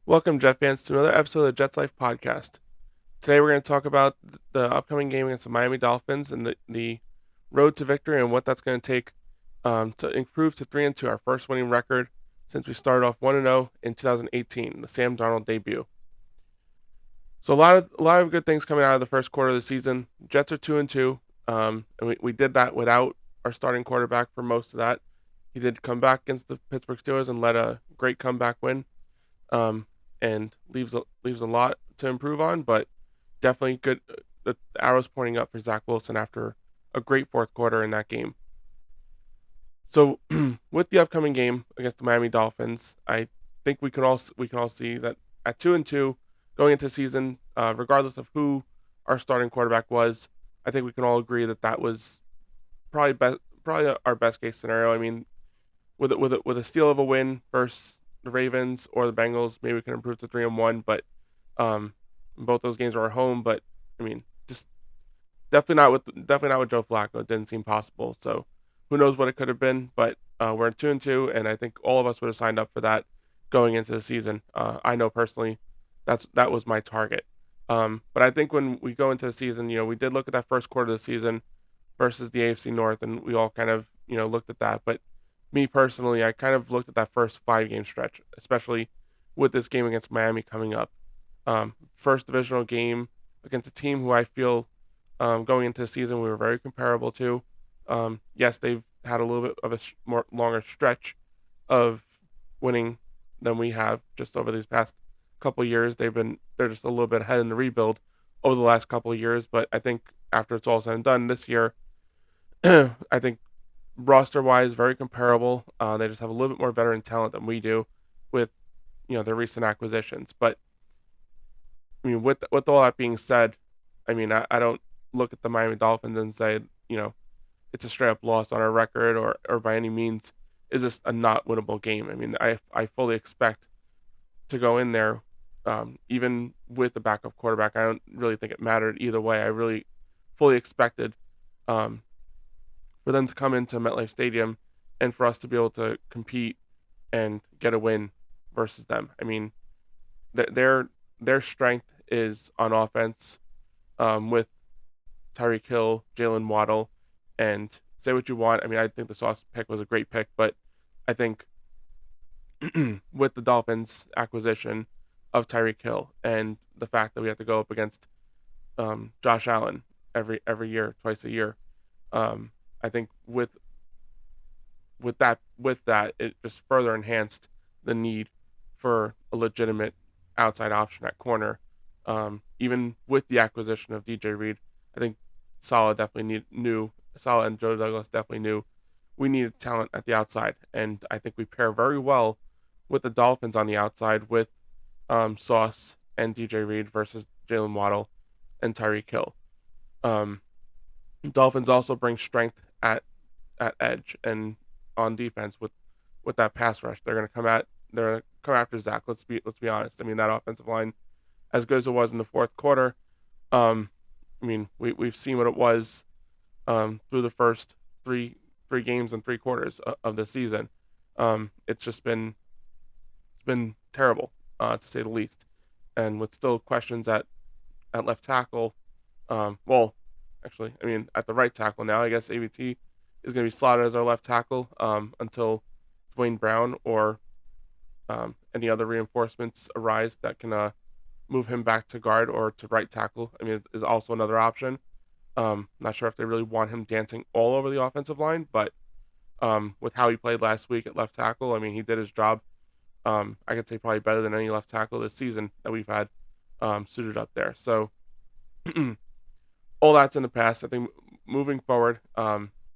Welcome, Jet fans, to another episode of the Jets Life podcast. Today, we're going to talk about the upcoming game against the Miami Dolphins and the road to victory and what that's going to take to improve to 3-2, our first winning record since we started off 1-0 in 2018, the Sam Darnold debut. So a lot of good things coming out of the first quarter of the season. Jets are 2-2, and we did that without our starting quarterback for most of that. He did come back against the Pittsburgh Steelers and led a great comeback win. um, and leaves a lot to improve on, but definitely good. The arrows pointing up for Zach Wilson after a great fourth quarter in that game. So with the upcoming game against the Miami Dolphins, I think we can all see that at 2-2 going into the season, regardless of who our starting quarterback was, I think we can all agree that that was probably our best case scenario. I mean, with a steal of a win versus the Ravens or the Bengals, maybe we can improve to 3-1. But both those games were at home. But I mean, just definitely not with Joe Flacco. It didn't seem possible. So who knows what it could have been? But we're at 2-2, and I think all of us would have signed up for that going into the season. I know personally that was my target. But I think when we go into the season, we did look at that first quarter of the season versus the AFC North, and we all kind of looked at that. But me personally, I kind of looked at that first 5 game stretch, especially with this game against Miami coming up. First divisional game against a team who I feel going into the season we were very comparable to. Yes, they've had a little bit of a more longer stretch of winning than we have just over these past couple years. They're just a little bit ahead in the rebuild over the last couple of years, but I think after it's all said and done this year, I think roster wise, very comparable. They just have a little bit more veteran talent than we do with their recent acquisitions. But I mean, with all that being said, I mean, I don't look at the Miami Dolphins and say it's a straight up loss on our record or by any means is this a not winnable game. I mean, I fully expect to go in there, even with the backup quarterback. I don't really think it mattered either way. I really fully expected um, for them to come into Metlife Stadium and for us to be able to compete and get a win versus them. I mean, their strength is on offense, with Tyreek Hill, Jalen Waddle, and say what you want. I mean, I think the Sauce pick was a great pick, but I think with the Dolphins acquisition of Tyreek Hill and the fact that we have to go up against Josh Allen every year, twice a year, I think with that, it just further enhanced the need for a legitimate outside option at corner. Even with the acquisition of DJ Reed, I think Saleh and Joe Douglas definitely knew we needed talent at the outside, and I think we pair very well with the Dolphins on the outside with Sauce and DJ Reed versus Jalen Waddle and Tyreek Hill. Um, Dolphins also bring strength at edge and on defense with that pass rush. They're gonna come after Zach. Let's be honest. I mean, that offensive line, as good as it was in the fourth quarter, um, I mean, we've seen what it was through the first three games and 3 quarters of the season. It's been terrible, to say the least, and with still questions at left tackle. Well, actually, I mean, at the right tackle now, I guess AVT is going to be slotted as our left tackle until Dwayne Brown or any other reinforcements arise that can move him back to guard or to right tackle. I mean, is also another option. Not sure if they really want him dancing all over the offensive line, but with how he played last week at left tackle, I mean, he did his job. I could say probably better than any left tackle this season that we've had suited up there. So all that's in the past. I think moving forward,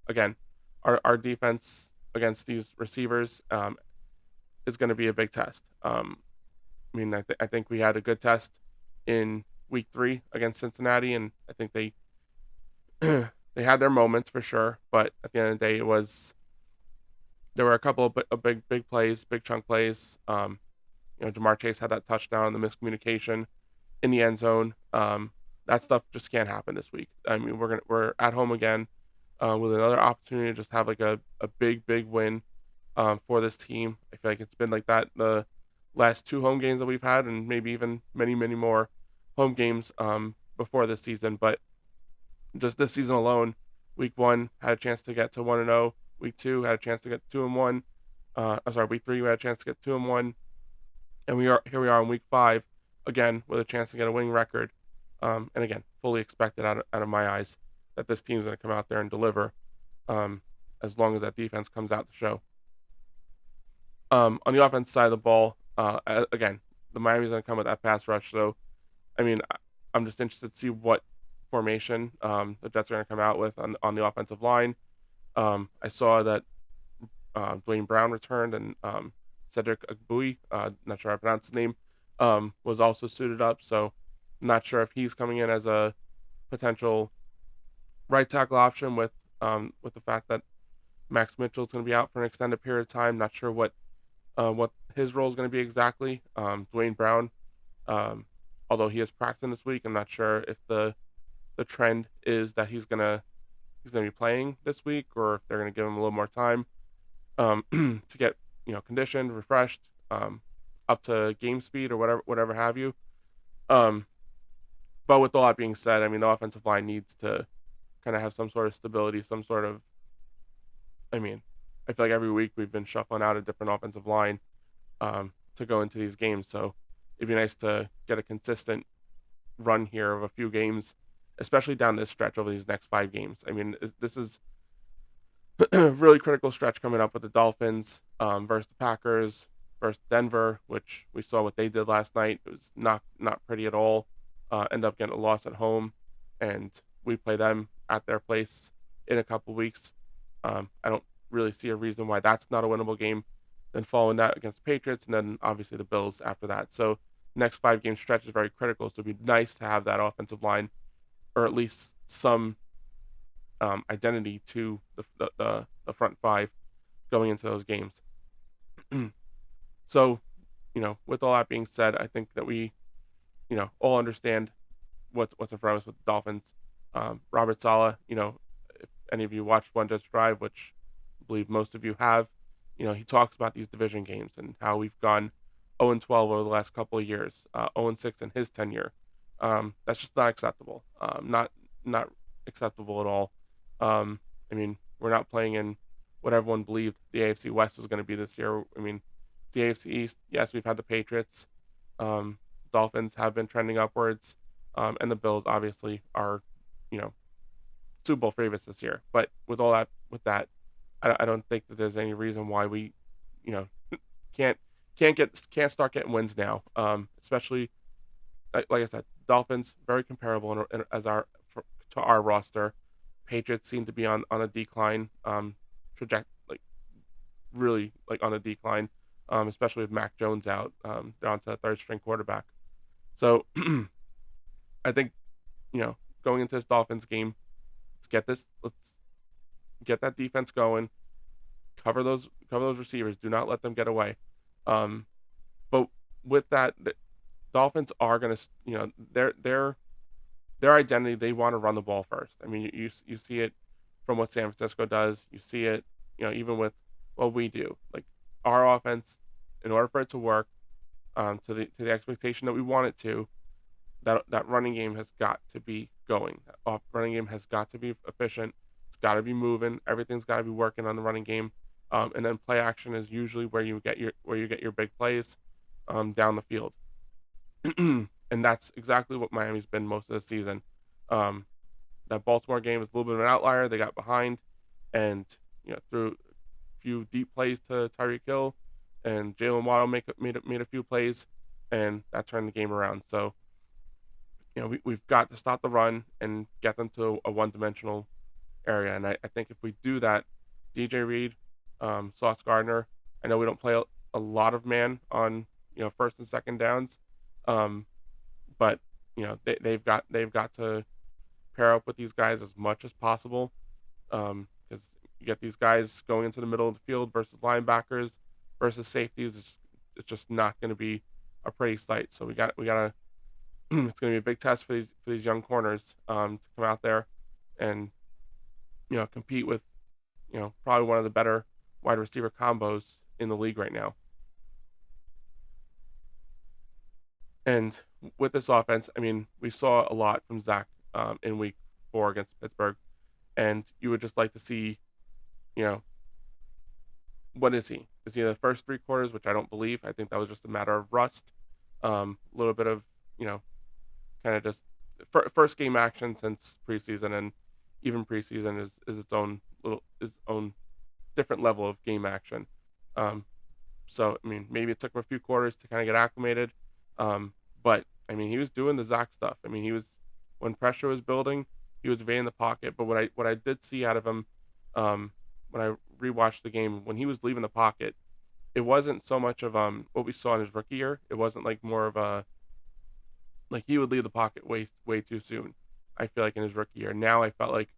again, our defense against these receivers is going to be a big test. I mean, I think we had a good test in week 3 against Cincinnati, and I think they they had their moments for sure. But at the end of the day, there were a couple of big plays, big chunk plays. Jamar Chase had that touchdown on the miscommunication in the end zone. That stuff just can't happen this week. I mean, we're at home again with another opportunity to just have like a big win for this team. I feel like it's been like that the last 2 home games that we've had, and maybe even many, many more home games before this season. But just this season alone, week 1 had a chance to get to 1-0. Week 2 had a chance to get 2-1. I'm sorry, week 3 we had a chance to get 2-1, and we are in week 5 again with a chance to get a winning record. And again, fully expected out of my eyes that this team's going to come out there and deliver, um, as long as that defense comes out to show. On the offense side of the ball, again, the Miami's going to come with that pass rush. So, I mean, I'm just interested to see what formation the Jets are going to come out with on the offensive line. I saw that Dwayne Brown returned, and Cedric Agbui, not sure how I pronounce his name, was also suited up. So, not sure if he's coming in as a potential right tackle option with the fact that Max Mitchell is going to be out for an extended period of time. Not sure what his role is going to be exactly. Dwayne Brown, although he is practicing this week, I'm not sure if the trend is that he's gonna be playing this week, or if they're gonna give him a little more time to get conditioned, refreshed, up to game speed or whatever have you. But with all that being said, I mean the offensive line needs to kind of have some sort of stability, some sort of. I mean, I feel like every week we've been shuffling out a different offensive line to go into these games. So it'd be nice to get a consistent run here of a few games, especially down this stretch over these next 5 games. I mean, this is a really critical stretch coming up with the Dolphins versus the Packers versus Denver, which we saw what they did last night. It was not pretty at all. End up getting a loss at home, and we play them at their place in a couple weeks. I don't really see a reason why that's not a winnable game. Then following that against the Patriots, and then obviously the Bills after that. So next 5 game stretch is very critical. So it'd be nice to have that offensive line, or at least some identity to the front 5 going into those games. So, with all that being said, I think that we, all understand what's in front of us with the Dolphins. Robert Saleh, if any of you watched One Jets Drive, which I believe most of you have, he talks about these division games and how we've gone 0-12 over the last couple of years, 0-6 in his tenure. That's just not acceptable. Not acceptable at all. I mean, we're not playing in what everyone believed the AFC West was going to be this year. I mean, the AFC East, yes, we've had the Patriots. Dolphins have been trending upwards, and the Bills obviously are, Super Bowl favorites this year. But with that, I don't think that there's any reason why we, can't start getting wins now. Especially like I said, Dolphins very comparable to our roster. Patriots seem to be on a decline trajectory, like really like on a decline, especially with Mac Jones out. They're onto a 3rd-string quarterback. So I think going into this Dolphins game, let's get that defense going. Cover those receivers. Do not let them get away. But with that, the Dolphins are going to, their identity, they want to run the ball first. I mean, you see it from what San Francisco does. You see it, even with what we do. Like our offense, in order for it to work, to the expectation that we want it to, that running game has got to be going. That running game has got to be efficient. It's got to be moving. Everything's got to be working on the running game. And then play action is usually where you get your big plays down the field. And that's exactly what Miami's been most of the season. That Baltimore game was a little bit of an outlier. They got behind, and through a few deep plays to Tyreek Hill, and Jalen Waddle made a few plays, and that turned the game around. So we've got to stop the run and get them to a one-dimensional area. And I think if we do that, DJ Reed, Sauce Gardner, I know we don't play a lot of man on 1st and 2nd downs, but they've got to pair up with these guys as much as possible, because you get these guys going into the middle of the field versus linebackers versus safeties. It's just not going to be a pretty sight. So we got to it's going to be a big test for these young corners to come out there and compete with probably one of the better wide receiver combos in the league right now. And with this offense, I mean, we saw a lot from Zach in week 4 against Pittsburgh, and you would just like to see, you know, what is he? Is he the first 3 quarters, which I don't believe. I think that was just a matter of rust, a little bit of, you know, kind of just first game action since preseason, and even preseason is its own different level of game action. Um, so I mean, maybe it took him a few quarters to kind of get acclimated, but I mean, he was doing the Zach stuff. I mean, he was when pressure was building, he was evading the pocket. But what I did see out of him, um, when I rewatched the game, when he was leaving the pocket, it wasn't so much of what we saw in his rookie year. It wasn't like more of a like he would leave the pocket way too soon. I feel like in his rookie year. Now I felt like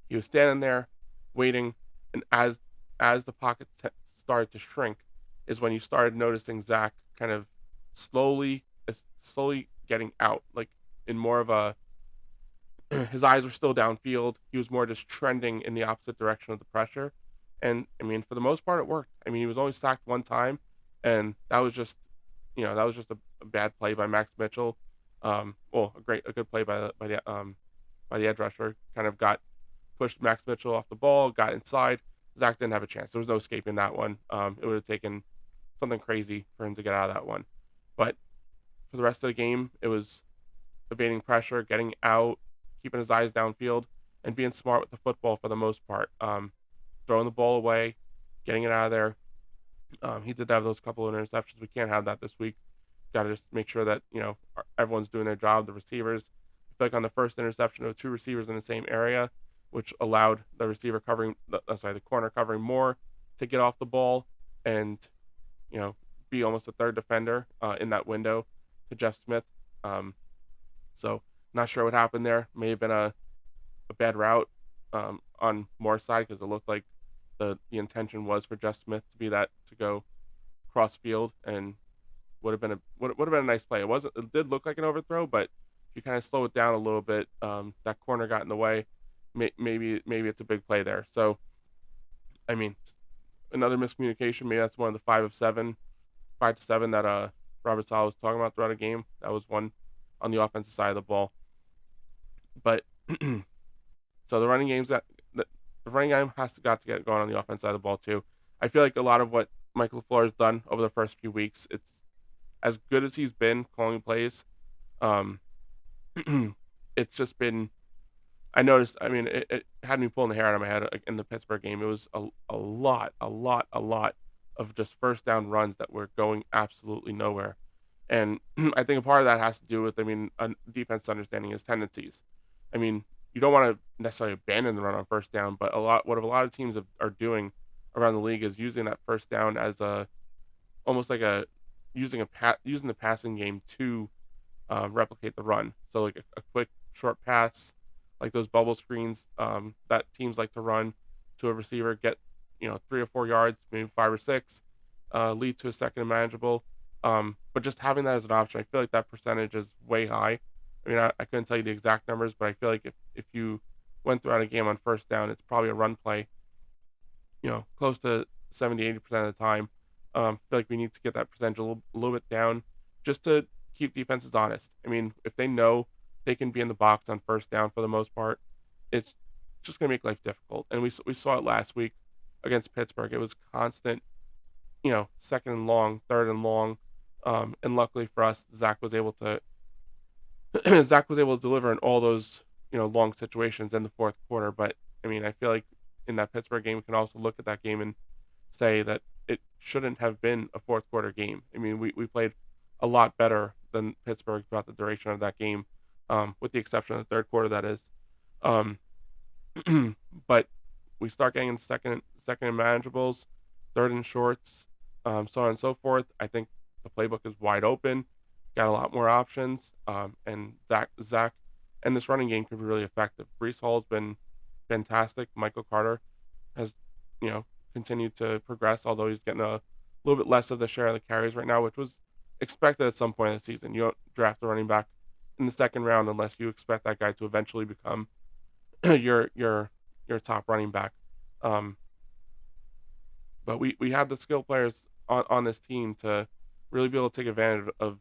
he was standing there waiting, and as the pocket started to shrink, is when you started noticing Zach kind of slowly getting out, like in more of a his eyes were still downfield. He was more just trending in the opposite direction of the pressure. And I mean, for the most part, it worked. I mean, he was only sacked one time, and that was just, that was just a bad play by Max Mitchell. A good play by the edge rusher. Kind of got pushed Max Mitchell off the ball, got inside. Zach didn't have a chance. There was no escaping that one. It would have taken something crazy for him to get out of that one. But for the rest of the game, it was evading pressure, getting out, keeping his eyes downfield, and being smart with the football for the most part. Throwing the ball away, getting it out of there. He did have those couple of interceptions. We can't have that this week. Got to just make sure that everyone's doing their job. The receivers. I feel like on the first interception, there were 2 receivers in the same area, which allowed the the corner covering more to get off the ball and be almost a third defender in that window to Jeff Smith. So not sure what happened there. May have been a bad route on Moore's side because it looked like the intention was for Jeff Smith to be that to go cross field and would have been a nice play. It did look like an overthrow, but if you kind of slow it down a little bit, that corner got in the way. Maybe it's a big play there. So I mean, another miscommunication. Maybe that's one of the 5 to 7 that Robert Saleh was talking about throughout a game. That was one on the offensive side of the ball. But so the running game has got to get going on the offense side of the ball too. I feel like a lot of what Michael LaFleur has done over the first few weeks, it's as good as he's been calling plays. Um, it's just been. I noticed. I mean, it had me pulling the hair out of my head in the Pittsburgh game. It was a lot of just first down runs that were going absolutely nowhere. And I think a part of that has to do with, a defense understanding his tendencies. I mean, you don't want to necessarily abandon the run on first down, but what a lot of teams are doing around the league is using that first down as almost like using the passing game to replicate the run. So like a quick short pass, like those bubble screens that teams like to run to a receiver, get 3 or 4 yards, maybe 5 or 6, lead to a second and manageable. But just having that as an option, I feel like that percentage is way high. I mean, I couldn't tell you the exact numbers, but I feel like if you went throughout a game on first down, it's probably a run play, close to 70-80% of the time. I feel like we need to get that percentage a little bit down just to keep defenses honest. I mean, if they know they can be in the box on first down for the most part, it's just going to make life difficult. And we saw it last week against Pittsburgh. It was constant, second and long, third and long. And luckily for us, Zach was able to deliver in all those, long situations in the fourth quarter. But I mean, I feel like in that Pittsburgh game, we can also look at that game and say that it shouldn't have been a fourth quarter game. I mean, we played a lot better than Pittsburgh throughout the duration of that game, with the exception of the third quarter, that is. Um, but we start getting in second and manageables, third and shorts, so on and so forth. I think the playbook is wide open, got a lot more options, and Zach and this running game can be really effective. Brees Hall's been fantastic. Michael Carter has, continued to progress, although he's getting a little bit less of the share of the carries right now, which was expected at some point in the season. You don't draft a running back in the second round unless you expect that guy to eventually become your top running back. Um, but we have the skill players on this team to really be able to take advantage of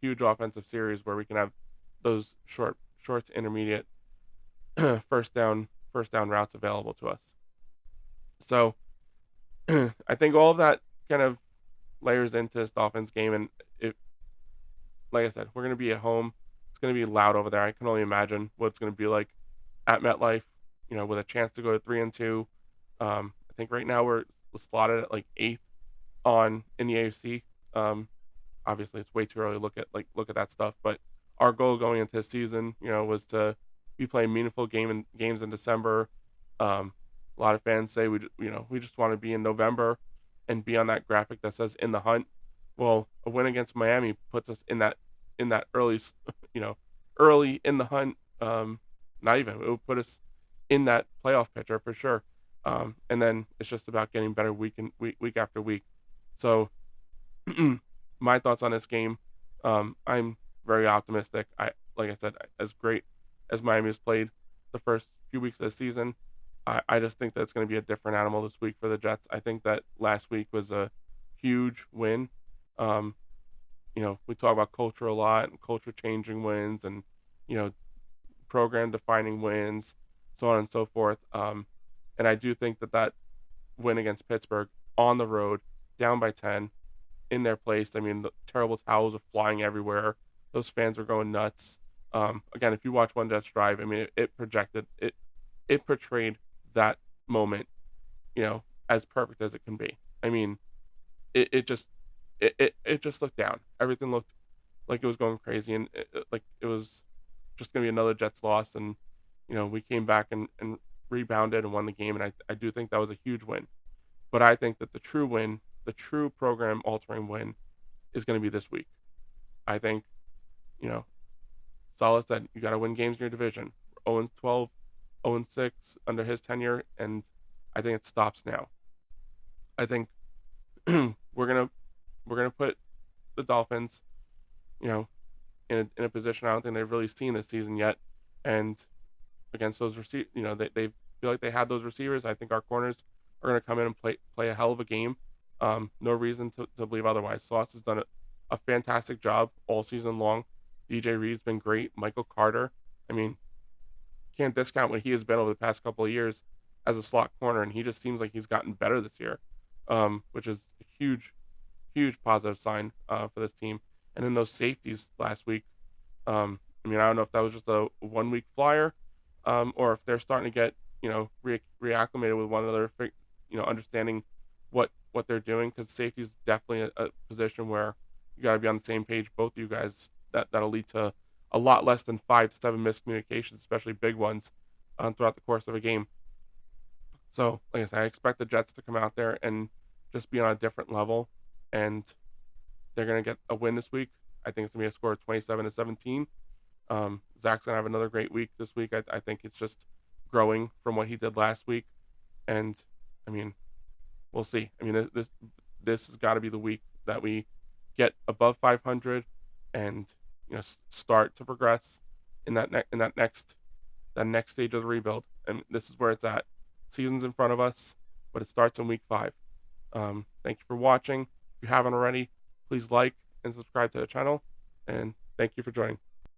huge offensive series where we can have those short to intermediate first down routes available to us. So I think all of that kind of layers into this Dolphins game, and it, like I said, we're going to be at home. It's going to be loud over there. I can only imagine what it's going to be like at Metlife. With a chance to go to 3-2. I think right now we're slotted at like 8th in the AFC. Obviously, it's way too early to look at that stuff. But our goal going into the season, was to be playing meaningful games in December. A lot of fans say we just want to be in November and be on that graphic that says in the hunt. Well, a win against Miami puts us in that early, early in the hunt. Not even, it would put us in that playoff picture for sure. And then it's just about getting better week after week. So my thoughts on this game, I'm very optimistic. Like I said, as great as Miami has played the first few weeks of the season, I just think that it's going to be a different animal this week for the Jets. I think that last week was a huge win. We talk about culture a lot and culture changing wins and, program defining wins, so on and so forth. And I do think that win against Pittsburgh on the road, down by 10, in their place. I mean, the terrible towels are flying everywhere. Those fans are going nuts. Again, if you watch One Jets Drive, I mean, it portrayed that moment, as perfect as it can be. I mean, it just looked down. Everything looked like it was going crazy, and like it was just going to be another Jets loss. And we came back and rebounded and won the game, and I do think that was a huge win. But I think that the true win, the true program altering win, is going to be this week. I think, Saleh said you got to win games in your division. 0-12, 0-6 under his tenure, and I think it stops now. I think we're gonna put the Dolphins, in a position I don't think they've really seen this season yet, and against those receivers, they feel like they had those receivers. I think our corners are going to come in and play a hell of a game. No reason to believe otherwise. Sauce has done a fantastic job all season long. DJ Reed's been great. Michael Carter, I mean, can't discount what he has been over the past couple of years as a slot corner, and he just seems like he's gotten better this year, which is a huge positive sign for this team. And then those safeties last week, I don't know if that was just a 1 week flyer, or if they're starting to get reacclimated with one another, understanding what they're doing, because safety is definitely a position where you got to be on the same page, both of you guys. That'll lead to a lot less than 5 to 7 miscommunications, especially big ones, throughout the course of a game. So, like I said, I expect the Jets to come out there and just be on a different level, and they're going to get a win this week. I think it's going to be a score of 27-17. Zach's going to have another great week this week. I think it's just growing from what he did last week, and I mean, we'll see. I mean, this has got to be the week that we get above 500 and start to progress in that next stage of the rebuild. And this is where it's at. Season's in front of us, but it starts in week 5. Thank you for watching. If you haven't already, please like and subscribe to the channel, and thank you for joining.